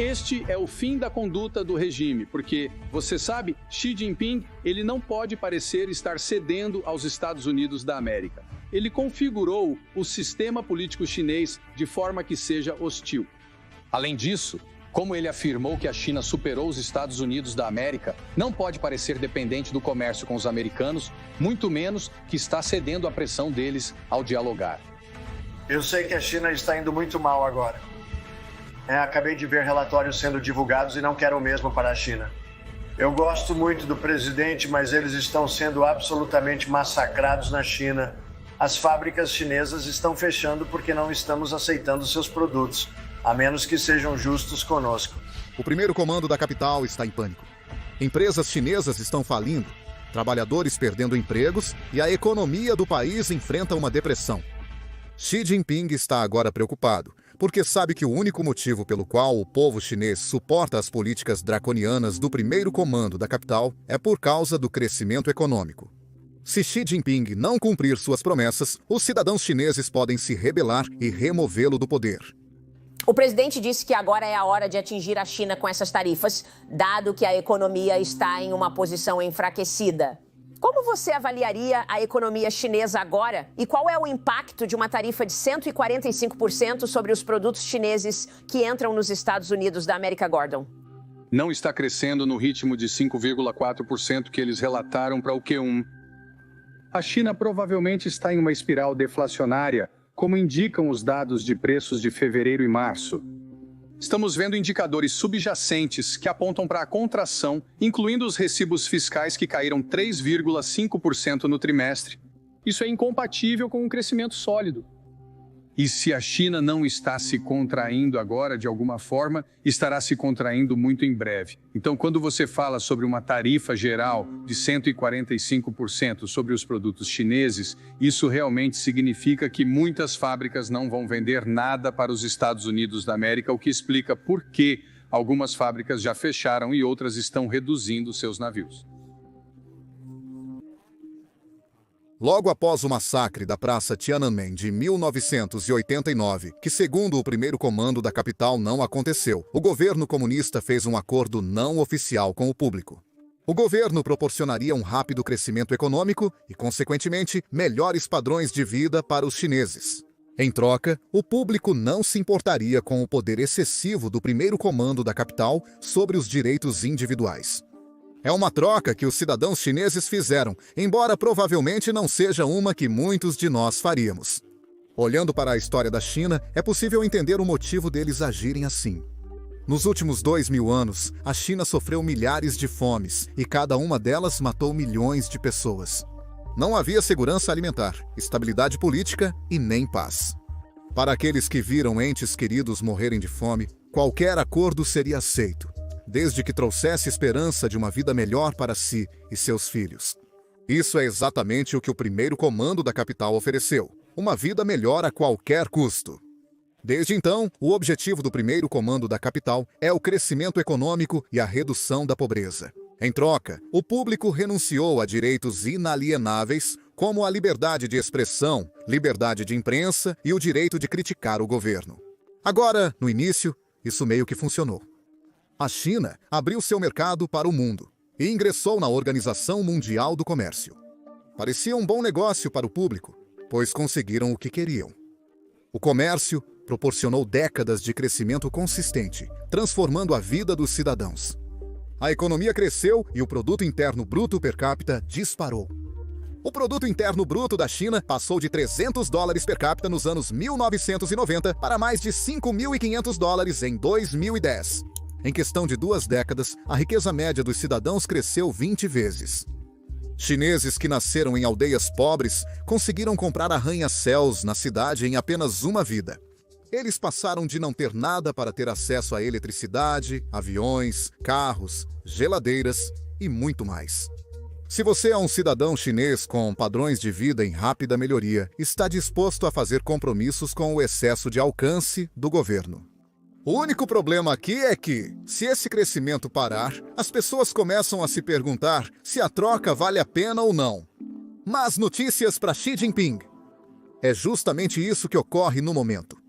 Este é o fim da conduta do regime, porque, você sabe, Xi Jinping, ele não pode parecer estar cedendo aos Estados Unidos da América. Ele configurou o sistema político chinês de forma que seja hostil. Além disso, como ele afirmou que a China superou os Estados Unidos da América, não pode parecer dependente do comércio com os americanos, muito menos que está cedendo à pressão deles ao dialogar. Eu sei que a China está indo muito mal agora. Acabei de ver relatórios sendo divulgados e não quero o mesmo para a China. Eu gosto muito do presidente, mas eles estão sendo absolutamente massacrados na China. As fábricas chinesas estão fechando porque não estamos aceitando seus produtos, a menos que sejam justos conosco. O primeiro comando da capital está em pânico. Empresas chinesas estão falindo, trabalhadores perdendo empregos e a economia do país enfrenta uma depressão. Xi Jinping está agora preocupado, porque sabe que o único motivo pelo qual o povo chinês suporta as políticas draconianas do primeiro comando da capital é por causa do crescimento econômico. Se Xi Jinping não cumprir suas promessas, os cidadãos chineses podem se rebelar e removê-lo do poder. O presidente disse que agora é a hora de atingir a China com essas tarifas, dado que a economia está em uma posição enfraquecida. Como você avaliaria a economia chinesa agora e qual é o impacto de uma tarifa de 145% sobre os produtos chineses que entram nos Estados Unidos da América, Gordon? Não está crescendo no ritmo de 5,4% que eles relataram para o Q1. A China provavelmente está em uma espiral deflacionária, como indicam os dados de preços de fevereiro e março. Estamos vendo indicadores subjacentes que apontam para a contração, incluindo os recibos fiscais que caíram 3,5% no trimestre. Isso é incompatível com um crescimento sólido. E se a China não está se contraindo agora de alguma forma, estará se contraindo muito em breve. Então, quando você fala sobre uma tarifa geral de 145% sobre os produtos chineses, isso realmente significa que muitas fábricas não vão vender nada para os Estados Unidos da América, o que explica por que algumas fábricas já fecharam e outras estão reduzindo seus navios. Logo após o massacre da Praça Tiananmen de 1989, que segundo o primeiro comando da capital não aconteceu, o governo comunista fez um acordo não oficial com o público. O governo proporcionaria um rápido crescimento econômico e, consequentemente, melhores padrões de vida para os chineses. Em troca, o público não se importaria com o poder excessivo do primeiro comando da capital sobre os direitos individuais. É uma troca que os cidadãos chineses fizeram, embora provavelmente não seja uma que muitos de nós faríamos. Olhando para a história da China, é possível entender o motivo deles agirem assim. Nos últimos 2000 anos, a China sofreu milhares de fomes e cada uma delas matou milhões de pessoas. Não havia segurança alimentar, estabilidade política e nem paz. Para aqueles que viram entes queridos morrerem de fome, qualquer acordo seria aceito, desde que trouxesse esperança de uma vida melhor para si e seus filhos. Isso é exatamente o que o primeiro comando da capital ofereceu, uma vida melhor a qualquer custo. Desde então, o objetivo do primeiro comando da capital é o crescimento econômico e a redução da pobreza. Em troca, o público renunciou a direitos inalienáveis, como a liberdade de expressão, liberdade de imprensa e o direito de criticar o governo. Agora, no início, isso meio que funcionou. A China abriu seu mercado para o mundo e ingressou na Organização Mundial do Comércio. Parecia um bom negócio para o público, pois conseguiram o que queriam. O comércio proporcionou décadas de crescimento consistente, transformando a vida dos cidadãos. A economia cresceu e o Produto Interno Bruto per capita disparou. O Produto Interno Bruto da China passou de $300 per capita nos anos 1990 para mais de $5.500 em 2010. Em questão de 2 décadas, a riqueza média dos cidadãos cresceu 20 vezes. Chineses que nasceram em aldeias pobres conseguiram comprar arranha-céus na cidade em apenas uma vida. Eles passaram de não ter nada para ter acesso à eletricidade, aviões, carros, geladeiras e muito mais. Se você é um cidadão chinês com padrões de vida em rápida melhoria, está disposto a fazer compromissos com o excesso de alcance do governo. O único problema aqui é que, se esse crescimento parar, as pessoas começam a se perguntar se a troca vale a pena ou não. Más notícias para Xi Jinping. É justamente isso que ocorre no momento.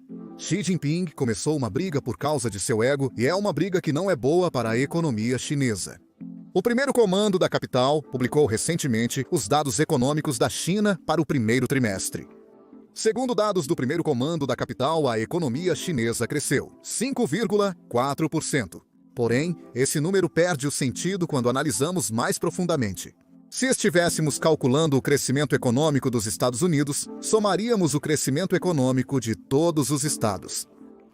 Xi Jinping começou uma briga por causa de seu ego e é uma briga que não é boa para a economia chinesa. O primeiro comando da capital publicou recentemente os dados econômicos da China para o primeiro trimestre. Segundo dados do primeiro comando da capital, a economia chinesa cresceu 5,4%. Porém, esse número perde o sentido quando analisamos mais profundamente. Se estivéssemos calculando o crescimento econômico dos Estados Unidos, somaríamos o crescimento econômico de todos os estados.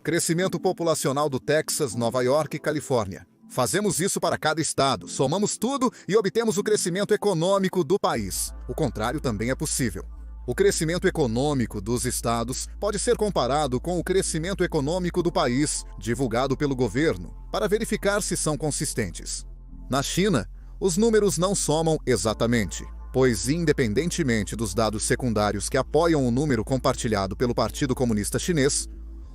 Crescimento populacional do Texas, Nova York e Califórnia. Fazemos isso para cada estado, somamos tudo e obtemos o crescimento econômico do país. O contrário também é possível. O crescimento econômico dos estados pode ser comparado com o crescimento econômico do país, divulgado pelo governo, para verificar se são consistentes. Na China, os números não somam exatamente, pois, independentemente dos dados secundários que apoiam o número compartilhado pelo Partido Comunista Chinês,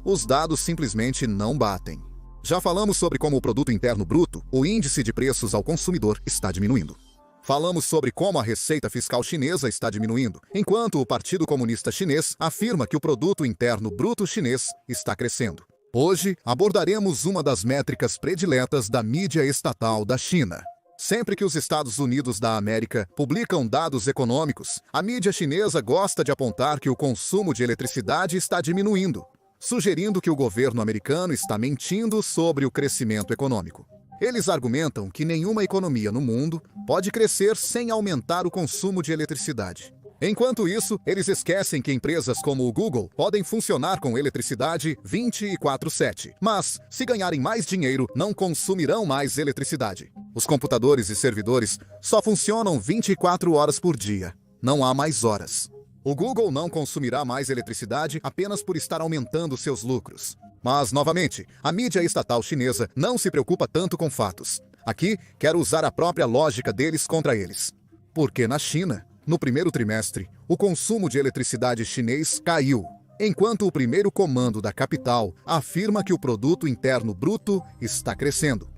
os dados simplesmente não batem. Já falamos sobre como o Produto Interno Bruto, o índice de preços ao consumidor, está diminuindo. Falamos sobre como a receita fiscal chinesa está diminuindo, enquanto o Partido Comunista Chinês afirma que o Produto Interno Bruto chinês está crescendo. Hoje, abordaremos uma das métricas prediletas da mídia estatal da China. Sempre que os Estados Unidos da América publicam dados econômicos, a mídia chinesa gosta de apontar que o consumo de eletricidade está diminuindo, sugerindo que o governo americano está mentindo sobre o crescimento econômico. Eles argumentam que nenhuma economia no mundo pode crescer sem aumentar o consumo de eletricidade. Enquanto isso, eles esquecem que empresas como o Google podem funcionar com eletricidade 24/7. Mas, se ganharem mais dinheiro, não consumirão mais eletricidade. Os computadores e servidores só funcionam 24 horas por dia. Não há mais horas. O Google não consumirá mais eletricidade apenas por estar aumentando seus lucros. Mas, novamente, a mídia estatal chinesa não se preocupa tanto com fatos. Aqui, quero usar a própria lógica deles contra eles. Porque na China, no primeiro trimestre, o consumo de eletricidade chinês caiu, enquanto o primeiro comando da capital afirma que o Produto Interno Bruto está crescendo.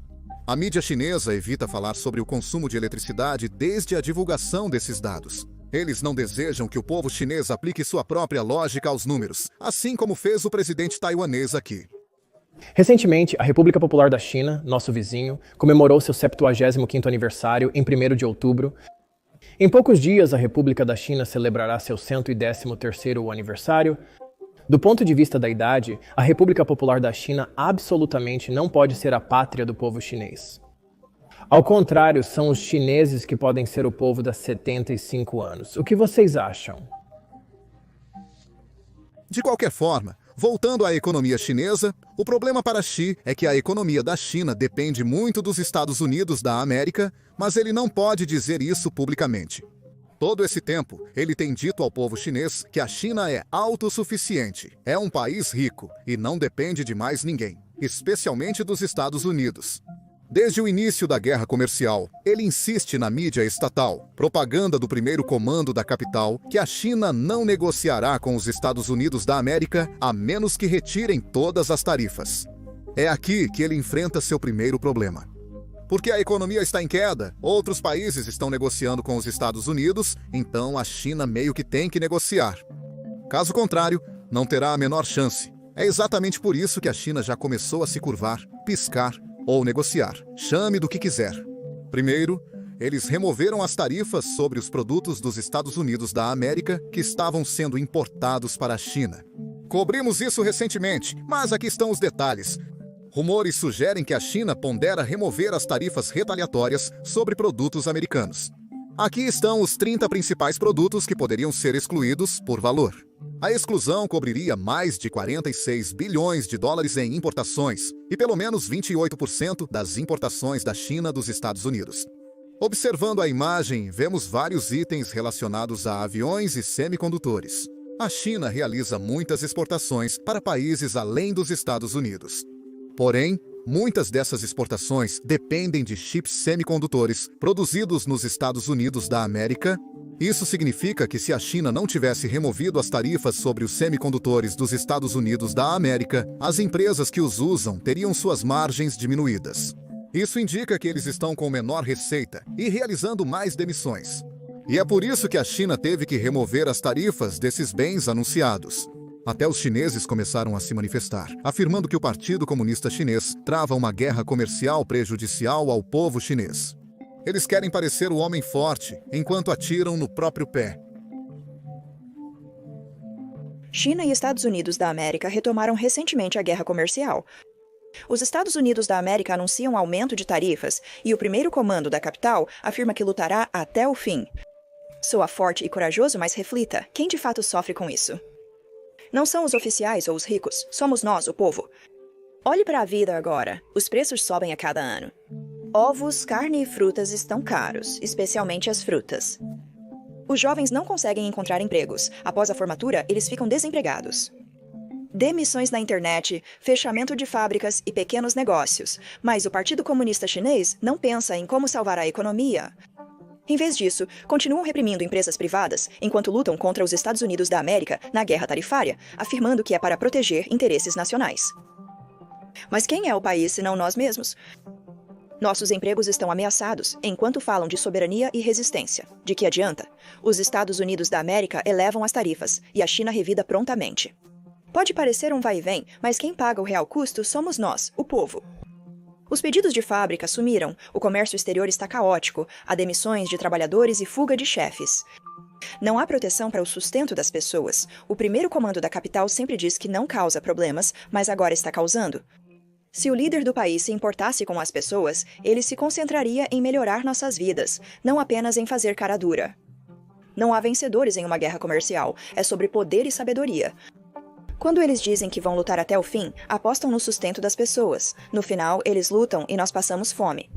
A mídia chinesa evita falar sobre o consumo de eletricidade desde a divulgação desses dados. Eles não desejam que o povo chinês aplique sua própria lógica aos números, assim como fez o presidente taiwanês aqui. Recentemente, a República Popular da China, nosso vizinho, comemorou seu 75º aniversário em 1º de outubro. Em poucos dias, a República da China celebrará seu 113º aniversário. Do ponto de vista da idade, a República Popular da China absolutamente não pode ser a pátria do povo chinês. Ao contrário, são os chineses que podem ser o povo das 75 anos. O que vocês acham? De qualquer forma, voltando à economia chinesa, o problema para Xi é que a economia da China depende muito dos Estados Unidos da América, mas ele não pode dizer isso publicamente. Todo esse tempo, ele tem dito ao povo chinês que a China é autossuficiente, é um país rico e não depende de mais ninguém, especialmente dos Estados Unidos. Desde o início da guerra comercial, ele insiste na mídia estatal, propaganda do primeiro comando da capital, que a China não negociará com os Estados Unidos da América a menos que retirem todas as tarifas. É aqui que ele enfrenta seu primeiro problema. Porque a economia está em queda, outros países estão negociando com os Estados Unidos, então a China meio que tem que negociar. Caso contrário, não terá a menor chance. É exatamente por isso que a China já começou a se curvar, piscar ou negociar. Chame do que quiser. Primeiro, eles removeram as tarifas sobre os produtos dos Estados Unidos da América que estavam sendo importados para a China. Cobrimos isso recentemente, mas aqui estão os detalhes. Rumores sugerem que a China pondera remover as tarifas retaliatórias sobre produtos americanos. Aqui estão os 30 principais produtos que poderiam ser excluídos por valor. A exclusão cobriria mais de 46 bilhões de dólares em importações e pelo menos 28% das importações da China dos Estados Unidos. Observando a imagem, vemos vários itens relacionados a aviões e semicondutores. A China realiza muitas exportações para países além dos Estados Unidos. Porém, muitas dessas exportações dependem de chips semicondutores produzidos nos Estados Unidos da América. Isso significa que se a China não tivesse removido as tarifas sobre os semicondutores dos Estados Unidos da América, as empresas que os usam teriam suas margens diminuídas. Isso indica que eles estão com menor receita e realizando mais demissões. E é por isso que a China teve que remover as tarifas desses bens anunciados. Até os chineses começaram a se manifestar, afirmando que o Partido Comunista Chinês trava uma guerra comercial prejudicial ao povo chinês. Eles querem parecer o homem forte, enquanto atiram no próprio pé. China e Estados Unidos da América retomaram recentemente a guerra comercial. Os Estados Unidos da América anunciam aumento de tarifas e o primeiro comando da capital afirma que lutará até o fim. Soa forte e corajoso, mas reflita, quem de fato sofre com isso? Não são os oficiais ou os ricos, somos nós, o povo. Olhe para a vida agora. Os preços sobem a cada ano. Ovos, carne e frutas estão caros, especialmente as frutas. Os jovens não conseguem encontrar empregos. Após a formatura, eles ficam desempregados. Demissões na internet, fechamento de fábricas e pequenos negócios. Mas o Partido Comunista Chinês não pensa em como salvar a economia. Em vez disso, continuam reprimindo empresas privadas enquanto lutam contra os Estados Unidos da América na guerra tarifária, afirmando que é para proteger interesses nacionais. Mas quem é o país senão nós mesmos? Nossos empregos estão ameaçados enquanto falam de soberania e resistência. De que adianta? Os Estados Unidos da América elevam as tarifas e a China revida prontamente. Pode parecer um vai e vem, mas quem paga o real custo somos nós, o povo. Os pedidos de fábrica sumiram, o comércio exterior está caótico, há demissões de trabalhadores e fuga de chefes. Não há proteção para o sustento das pessoas. O primeiro comando da capital sempre diz que não causa problemas, mas agora está causando. Se o líder do país se importasse com as pessoas, ele se concentraria em melhorar nossas vidas, não apenas em fazer cara dura. Não há vencedores em uma guerra comercial, é sobre poder e sabedoria. Quando eles dizem que vão lutar até o fim, apostam no sustento das pessoas. No final, eles lutam e nós passamos fome.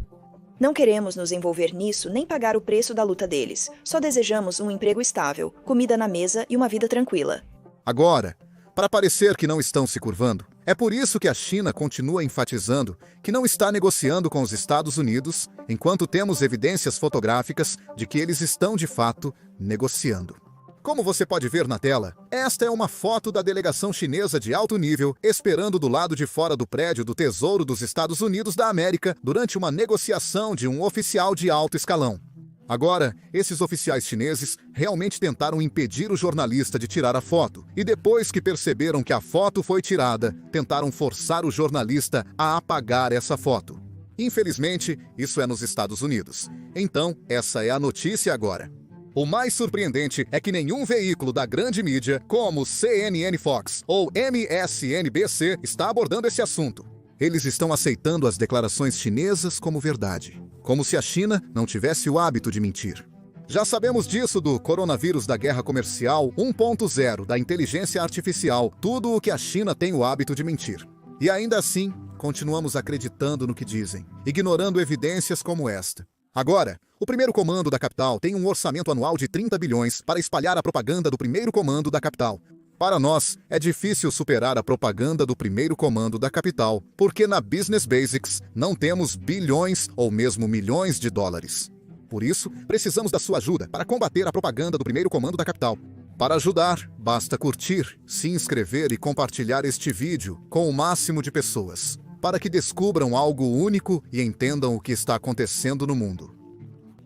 Não queremos nos envolver nisso nem pagar o preço da luta deles. Só desejamos um emprego estável, comida na mesa e uma vida tranquila. Agora, para parecer que não estão se curvando, é por isso que a China continua enfatizando que não está negociando com os Estados Unidos, enquanto temos evidências fotográficas de que eles estão, de fato, negociando. Como você pode ver na tela, esta é uma foto da delegação chinesa de alto nível esperando do lado de fora do prédio do Tesouro dos Estados Unidos da América durante uma negociação de um oficial de alto escalão. Agora, esses oficiais chineses realmente tentaram impedir o jornalista de tirar a foto e depois que perceberam que a foto foi tirada, tentaram forçar o jornalista a apagar essa foto. Infelizmente, isso é nos Estados Unidos. Então, essa é a notícia agora. O mais surpreendente é que nenhum veículo da grande mídia, como CNN Fox ou MSNBC, está abordando esse assunto. Eles estão aceitando as declarações chinesas como verdade, como se a China não tivesse o hábito de mentir. Já sabemos disso do coronavírus, da guerra comercial 1.0, da inteligência artificial, tudo o que a China tem o hábito de mentir. E ainda assim, continuamos acreditando no que dizem, ignorando evidências como esta. Agora, o primeiro comando da capital tem um orçamento anual de 30 bilhões para espalhar a propaganda do primeiro comando da capital. Para nós, é difícil superar a propaganda do primeiro comando da capital, porque na Business Basics não temos bilhões ou mesmo milhões de dólares. Por isso, precisamos da sua ajuda para combater a propaganda do primeiro comando da capital. Para ajudar, basta curtir, se inscrever e compartilhar este vídeo com o máximo de pessoas, para que descubram algo único e entendam o que está acontecendo no mundo.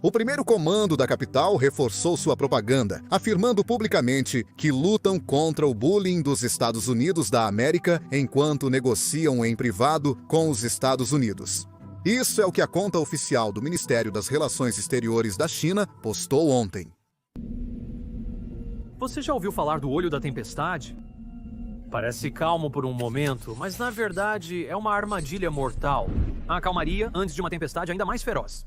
O primeiro comando da capital reforçou sua propaganda, afirmando publicamente que lutam contra o bullying dos Estados Unidos da América enquanto negociam em privado com os Estados Unidos. Isso é o que a conta oficial do Ministério das Relações Exteriores da China postou ontem. Você já ouviu falar do olho da tempestade? Parece calmo por um momento, mas na verdade é uma armadilha mortal. A calmaria antes de uma tempestade ainda mais feroz.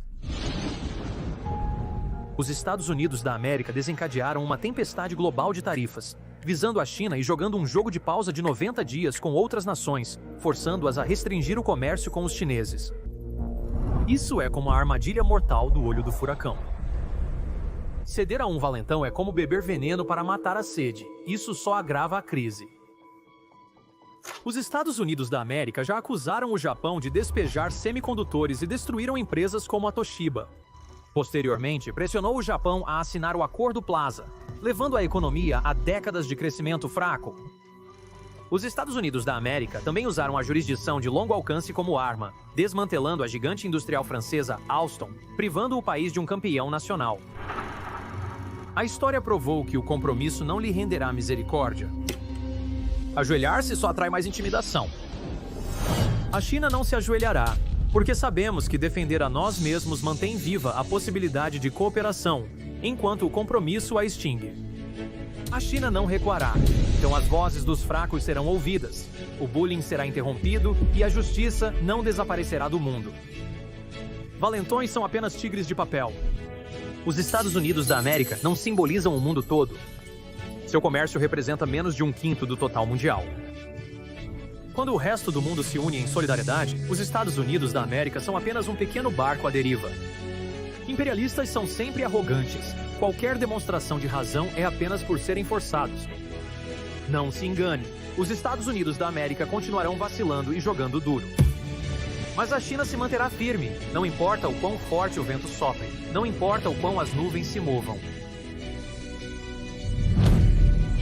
Os Estados Unidos da América desencadearam uma tempestade global de tarifas, visando a China e jogando um jogo de pausa de 90 dias com outras nações, forçando-as a restringir o comércio com os chineses. Isso é como a armadilha mortal do olho do furacão. Ceder a um valentão é como beber veneno para matar a sede. Isso só agrava a crise. Os Estados Unidos da América já acusaram o Japão de despejar semicondutores e destruíram empresas como a Toshiba. Posteriormente, pressionou o Japão a assinar o Acordo Plaza, levando a economia a décadas de crescimento fraco. Os Estados Unidos da América também usaram a jurisdição de longo alcance como arma, desmantelando a gigante industrial francesa Alstom, privando o país de um campeão nacional. A história provou que o compromisso não lhe renderá misericórdia. Ajoelhar-se só atrai mais intimidação. A China não se ajoelhará, porque sabemos que defender a nós mesmos mantém viva a possibilidade de cooperação, enquanto o compromisso a extingue. A China não recuará, então as vozes dos fracos serão ouvidas, o bullying será interrompido e a justiça não desaparecerá do mundo. Valentões são apenas tigres de papel. Os Estados Unidos da América não simbolizam o mundo todo. Seu comércio representa menos de 1/5 do total mundial. Quando o resto do mundo se une em solidariedade, os Estados Unidos da América são apenas um pequeno barco à deriva. Imperialistas são sempre arrogantes. Qualquer demonstração de razão é apenas por serem forçados. Não se engane, os Estados Unidos da América continuarão vacilando e jogando duro. Mas a China se manterá firme, não importa o quão forte o vento sopre, não importa o quão as nuvens se movam.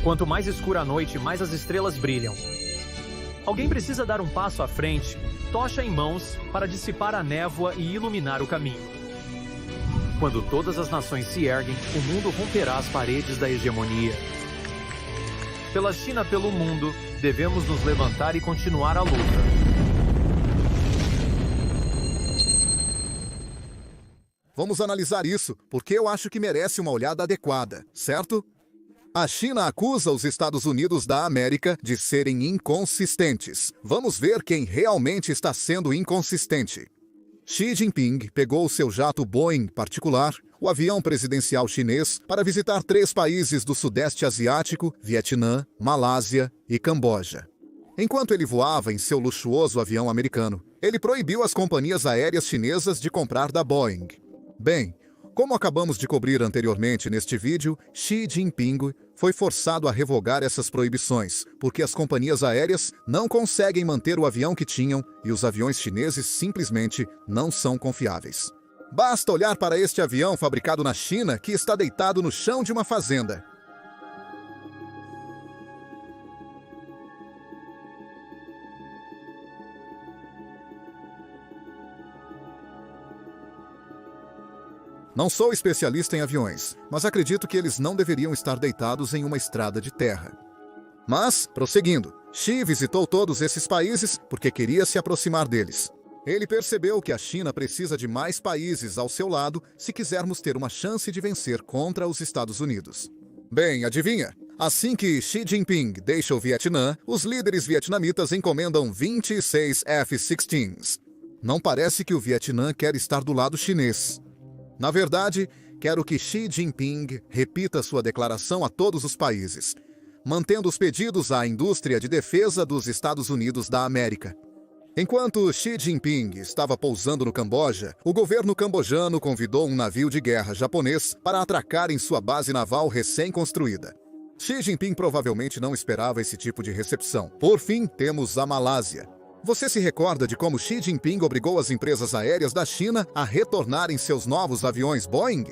Quanto mais escura a noite, mais as estrelas brilham. Alguém precisa dar um passo à frente, tocha em mãos, para dissipar a névoa e iluminar o caminho. Quando todas as nações se erguem, o mundo romperá as paredes da hegemonia. Pela China, pelo mundo, devemos nos levantar e continuar a luta. Vamos analisar isso, porque eu acho que merece uma olhada adequada, certo? A China acusa os Estados Unidos da América de serem inconsistentes. Vamos ver quem realmente está sendo inconsistente. Xi Jinping pegou seu jato Boeing particular, o avião presidencial chinês, para visitar 3 países do Sudeste Asiático, Vietnã, Malásia e Camboja. Enquanto ele voava em seu luxuoso avião americano, ele proibiu as companhias aéreas chinesas de comprar da Boeing. Bem, como acabamos de cobrir anteriormente neste vídeo, Xi Jinping foi forçado a revogar essas proibições, porque as companhias aéreas não conseguem manter o avião que tinham e os aviões chineses simplesmente não são confiáveis. Basta olhar para este avião fabricado na China que está deitado no chão de uma fazenda. Não sou especialista em aviões, mas acredito que eles não deveriam estar deitados em uma estrada de terra. Mas, prosseguindo, Xi visitou todos esses países porque queria se aproximar deles. Ele percebeu que a China precisa de mais países ao seu lado se quisermos ter uma chance de vencer contra os Estados Unidos. Bem, adivinha? Assim que Xi Jinping deixa o Vietnã, os líderes vietnamitas encomendam 26 F-16s. Não parece que o Vietnã quer estar do lado chinês. Na verdade, quero que Xi Jinping repita sua declaração a todos os países, mantendo os pedidos à indústria de defesa dos Estados Unidos da América. Enquanto Xi Jinping estava pousando no Camboja, o governo cambojano convidou um navio de guerra japonês para atracar em sua base naval recém-construída. Xi Jinping provavelmente não esperava esse tipo de recepção. Por fim, temos a Malásia. Você se recorda de como Xi Jinping obrigou as empresas aéreas da China a retornarem seus novos aviões Boeing?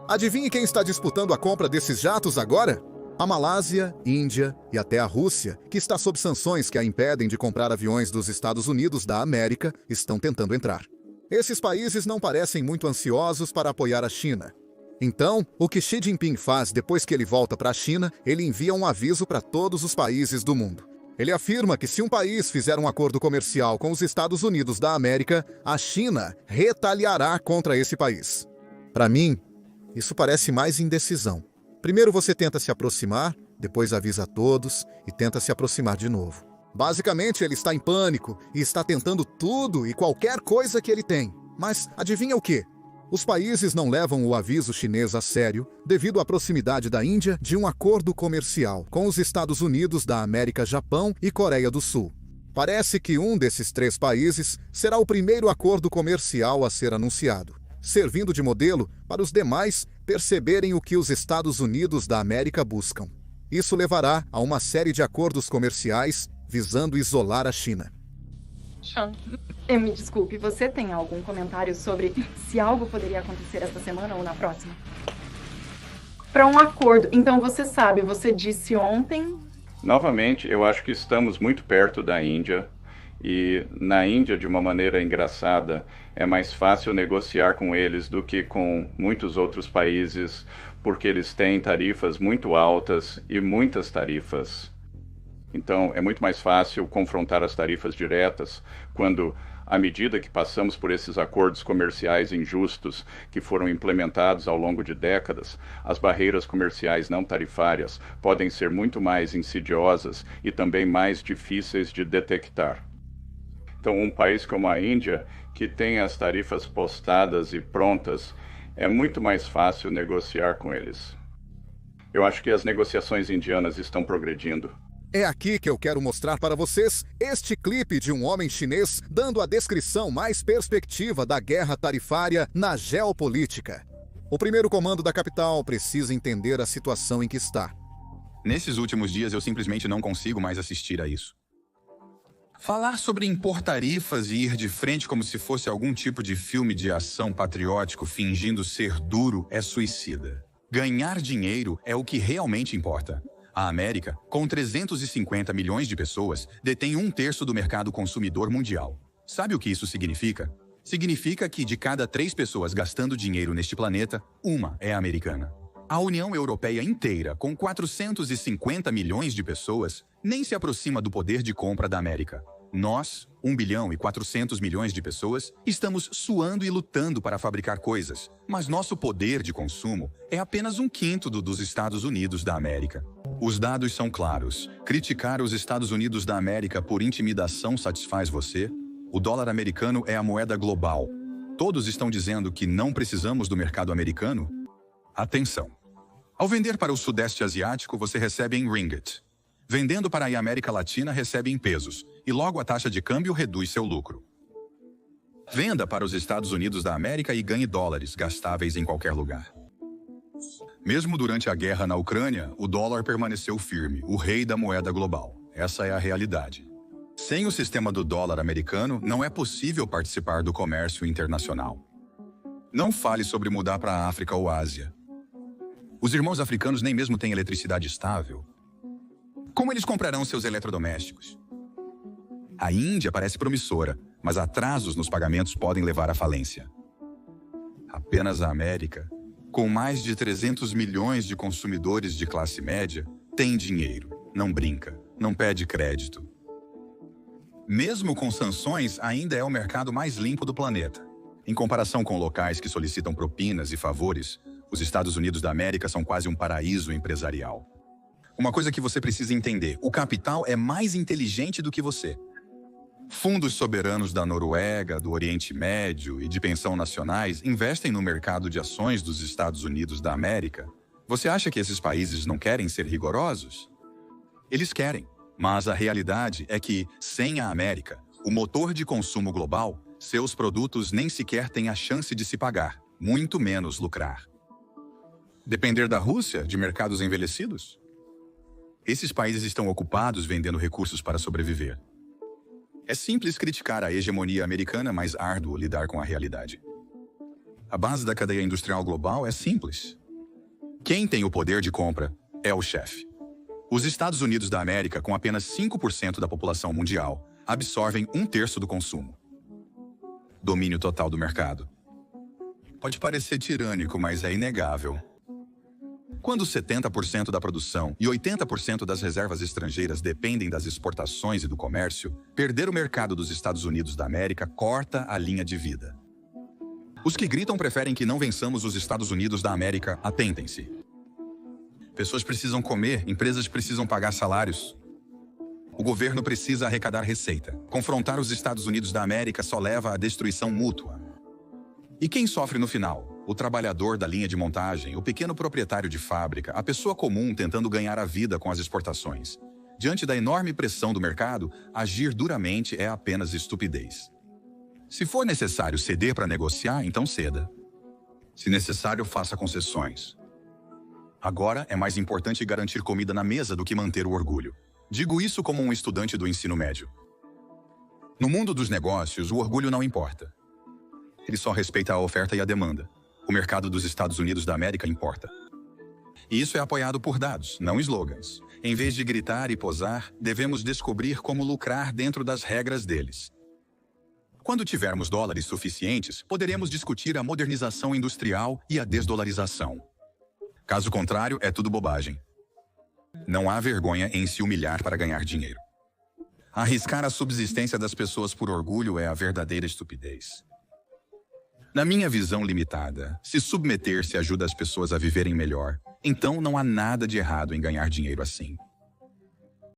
Adivinhe quem está disputando a compra desses jatos agora? A Malásia, Índia e até a Rússia, que está sob sanções que a impedem de comprar aviões dos Estados Unidos da América, estão tentando entrar. Esses países não parecem muito ansiosos para apoiar a China. Então, o que Xi Jinping faz depois que ele volta para a China, ele envia um aviso para todos os países do mundo. Ele afirma que se um país fizer um acordo comercial com os Estados Unidos da América, a China retaliará contra esse país. Para mim, isso parece mais indecisão. Primeiro você tenta se aproximar, depois avisa a todos e tenta se aproximar de novo. Basicamente, ele está em pânico e está tentando tudo e qualquer coisa que ele tem. Mas adivinha o quê? Os países não levam o aviso chinês a sério devido à proximidade da Índia de um acordo comercial com os Estados Unidos da América, Japão e Coreia do Sul. Parece que um desses 3 países será o primeiro acordo comercial a ser anunciado, servindo de modelo para os demais perceberem o que os Estados Unidos da América buscam. Isso levará a uma série de acordos comerciais visando isolar a China. Sean, me desculpe, você tem algum comentário sobre se algo poderia acontecer esta semana ou na próxima? Para um acordo, então você sabe, você disse ontem... Novamente, eu acho que estamos muito perto da Índia, e na Índia, de uma maneira engraçada, é mais fácil negociar com eles do que com muitos outros países, porque eles têm tarifas muito altas e muitas tarifas. Então, é muito mais fácil confrontar as tarifas diretas quando, à medida que passamos por esses acordos comerciais injustos que foram implementados ao longo de décadas, as barreiras comerciais não tarifárias podem ser muito mais insidiosas e também mais difíceis de detectar. Então, um país como a Índia, que tem as tarifas postadas e prontas, é muito mais fácil negociar com eles. Eu acho que as negociações indianas estão progredindo. É aqui que eu quero mostrar para vocês este clipe de um homem chinês dando a descrição mais perspectiva da guerra tarifária na geopolítica. O primeiro comando da capital precisa entender a situação em que está. Nesses últimos dias eu simplesmente não consigo mais assistir a isso. Falar sobre impor tarifas e ir de frente como se fosse algum tipo de filme de ação patriótico fingindo ser duro é suicida. Ganhar dinheiro é o que realmente importa. A América, com 350 milhões de pessoas, detém 1/3 do mercado consumidor mundial. Sabe o que isso significa? Significa que de cada 3 pessoas gastando dinheiro neste planeta, uma é americana. A União Europeia inteira, com 450 milhões de pessoas, nem se aproxima do poder de compra da América. Nós, 1 bilhão e 400 milhões de pessoas, estamos suando e lutando para fabricar coisas, mas nosso poder de consumo é apenas 1/5 do dos Estados Unidos da América. Os dados são claros. Criticar os Estados Unidos da América por intimidação satisfaz você? O dólar americano é a moeda global. Todos estão dizendo que não precisamos do mercado americano? Atenção! Ao vender para o Sudeste Asiático, você recebe em ringgit. Vendendo para a América Latina, recebe em pesos, e logo a taxa de câmbio reduz seu lucro. Venda para os Estados Unidos da América e ganhe dólares, gastáveis em qualquer lugar. Mesmo durante a guerra na Ucrânia, o dólar permaneceu firme, o rei da moeda global. Essa é a realidade. Sem o sistema do dólar americano, não é possível participar do comércio internacional. Não fale sobre mudar para a África ou Ásia. Os irmãos africanos nem mesmo têm eletricidade estável. Como eles comprarão seus eletrodomésticos? A Índia parece promissora, mas atrasos nos pagamentos podem levar à falência. Apenas a América, com mais de 300 milhões de consumidores de classe média, tem dinheiro, não brinca, não pede crédito. Mesmo com sanções, ainda é o mercado mais limpo do planeta. Em comparação com locais que solicitam propinas e favores, os Estados Unidos da América são quase um paraíso empresarial. Uma coisa que você precisa entender: o capital é mais inteligente do que você. Fundos soberanos da Noruega, do Oriente Médio e de pensão nacionais investem no mercado de ações dos Estados Unidos da América. Você acha que esses países não querem ser rigorosos? Eles querem, mas a realidade é que, sem a América, o motor de consumo global, seus produtos nem sequer têm a chance de se pagar, muito menos lucrar. Depender da Rússia, de mercados envelhecidos? Esses países estão ocupados vendendo recursos para sobreviver. É simples criticar a hegemonia americana, mas árduo lidar com a realidade. A base da cadeia industrial global é simples. Quem tem o poder de compra é o chefe. Os Estados Unidos da América, com apenas 5% da população mundial, absorvem 1/3 do consumo. Domínio total do mercado. Pode parecer tirânico, mas é inegável. Quando 70% da produção e 80% das reservas estrangeiras dependem das exportações e do comércio, perder o mercado dos Estados Unidos da América corta a linha de vida. Os que gritam preferem que não vençamos os Estados Unidos da América, atentem-se. Pessoas precisam comer, empresas precisam pagar salários. O governo precisa arrecadar receita. Confrontar os Estados Unidos da América só leva à destruição mútua. E quem sofre no final? O trabalhador da linha de montagem, o pequeno proprietário de fábrica, a pessoa comum tentando ganhar a vida com as exportações. Diante da enorme pressão do mercado, agir duramente é apenas estupidez. Se for necessário ceder para negociar, então ceda. Se necessário, faça concessões. Agora, é mais importante garantir comida na mesa do que manter o orgulho. Digo isso como um estudante do ensino médio. No mundo dos negócios, o orgulho não importa. Ele só respeita a oferta e a demanda. O mercado dos Estados Unidos da América importa. E isso é apoiado por dados, não slogans. Em vez de gritar e posar, devemos descobrir como lucrar dentro das regras deles. Quando tivermos dólares suficientes, poderemos discutir a modernização industrial e a desdolarização. Caso contrário, é tudo bobagem. Não há vergonha em se humilhar para ganhar dinheiro. Arriscar a subsistência das pessoas por orgulho é a verdadeira estupidez. Na minha visão limitada, se submeter-se ajuda as pessoas a viverem melhor, então não há nada de errado em ganhar dinheiro assim.